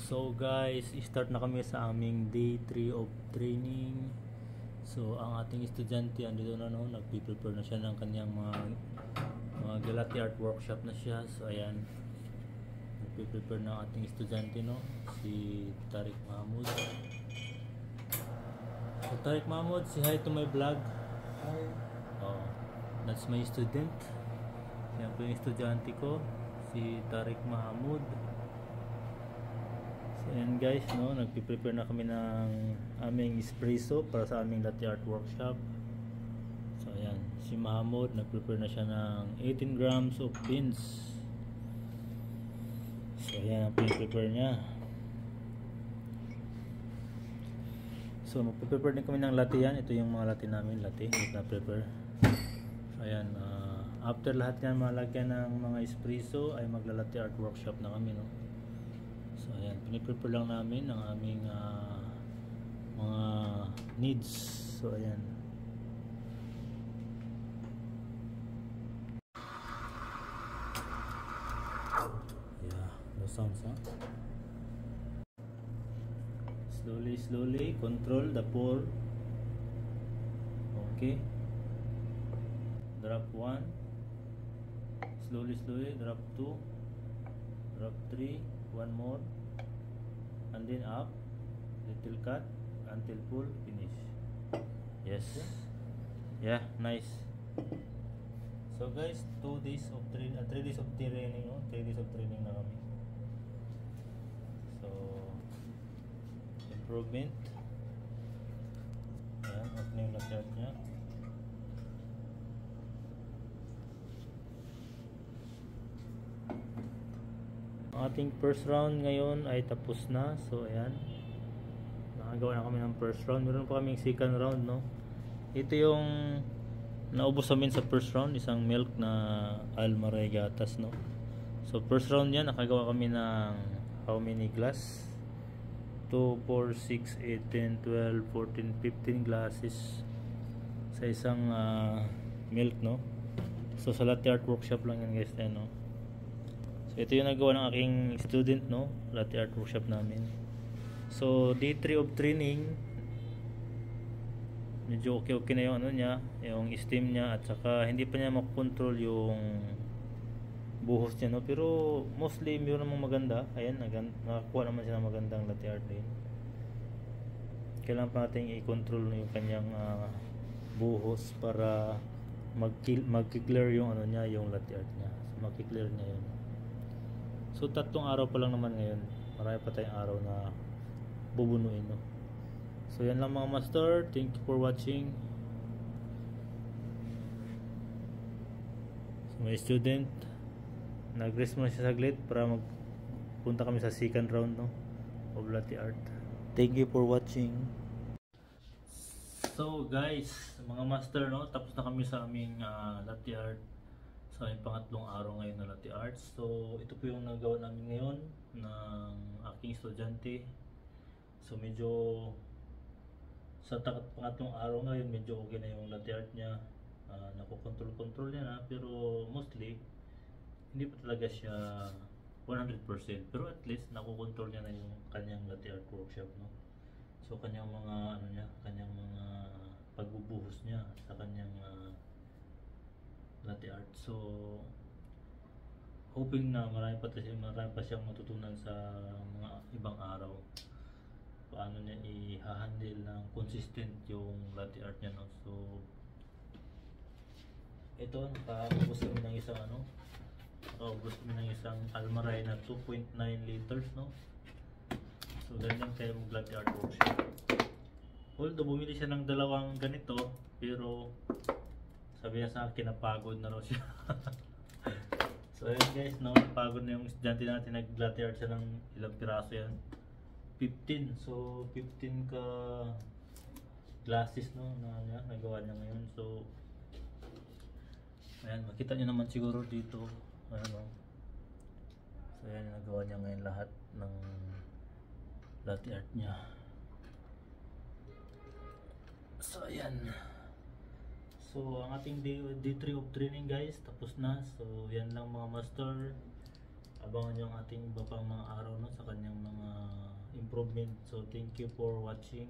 So guys, start na kami sa aming day 3 of training. So ang ating estudyante andito na, no, nagpi-prepare na siya ng kanyang mga latte art workshop na siya. So ayan, nagpi-prepare na ang ating estudyante, no, si Tariq Mahmoud. So Tariq Mahmoud, say hi to my vlog. Hi. Oh, that's my student. Yan po yung estudyante ko, si Tariq Mahmoud. So ayan guys, no, nagpi-prepare na kami ng aming espresso para sa aming latte art workshop. So ayan, si Mahmoud nag-prepare na siya ng 18 grams of beans. So ayan ang prepare niya. So magpe-prepare din kami ng latte yan. Ito yung mga latte namin, latte na prepare. So ayan, after lahat yan malagyan ng mga espresso ay magla-latte art workshop na kami, no. So ayan, piniprepare lang namin ang aming mga needs. So ayan. Yeah, no sounds, huh? Slowly control the pour. Okay, drop 1, slowly drop 2, drop 3, one more, and then up, little cut until full finish. Yes, yeah, nice. So guys, 2 days of training, 3 days of training, no? 3 days of training na kami. So improvement. Ayan, open yung latte art nya. Ang ating first round ngayon ay tapos na. So ayan, nakagawa na kami ng first round. Meron pa kaming second round, no. Ito yung naubos namin sa first round, isang milk na Almaray gatas, no. So first round yan, nakagawa kami ng how many glass? 2, 4, 6, 8, 10, 12, 14, 15 glasses sa isang milk, no. So sa latte art workshop lang yan guys, no. So ito yung nagawa ng aking student, no, latte art workshop namin. So day 3 of training, medyo okay na yung ano niya, yung steam niya, at saka hindi pa niya makontrol yung buhos niya, no. Pero mostly meron namang maganda. Ayan, nakakuha naman siya ng magandang latte art din. Kailangan pa natin i-control yung kanyang buhos para mag-clear yung ano niya, yung latte art niya. So mag-clear niya yun. So 3 araw pa lang naman ngayon. Marami pa tayong araw na bubunuin, no. So yan lang mga master. Thank you for watching. So my student, nag-rest muna siya saglit para magpunta kami sa second round, no, of latte art. Thank you for watching. So guys, mga master, no, tapos na kami sa aming latte art. So yung pangatlong araw ngayon na latte art. So ito po yung nagawa namin ngayon ng aking estudyante. So medyo sa pangatlong araw ngayon, medyo okay na yung latte art niya. Nakokontrol niya na, pero mostly hindi pa talaga siya 100%, pero at least nakokontrol niya na yung kanyang latte art workshop, no. So kanyang mga ano niya, kanyang mga pagbubuhos niya sa kanyang latte art. So hoping na marami pa siyang matutunan sa mga ibang araw, paano niya i-handle ng consistent yung latte art niya, no. So ito, nakaubos kami ng isang Almaray na 2.9 liters, no. So ganyan kayo mag latte art workshop. Although bumili siya ng dalawang ganito, pero sabi niya sa akin napagod na raw siya. So ayun guys, no, napagod na yung estudyante natin. Nag latte art siya ng ilang piraso yan, 15. So 15 ka glasses, no, na nagawa niya ngayon. So ayan, makita niyo naman siguro dito, ano. So ayan, nagawa niya ngayon lahat ng latte art niya. So ayan. So ang ating day 3 of training guys, tapos na. So yan lang mga master. Abangan nyo ang ating iba pang mga araw, no, sa kanyang mga improvement. So thank you for watching.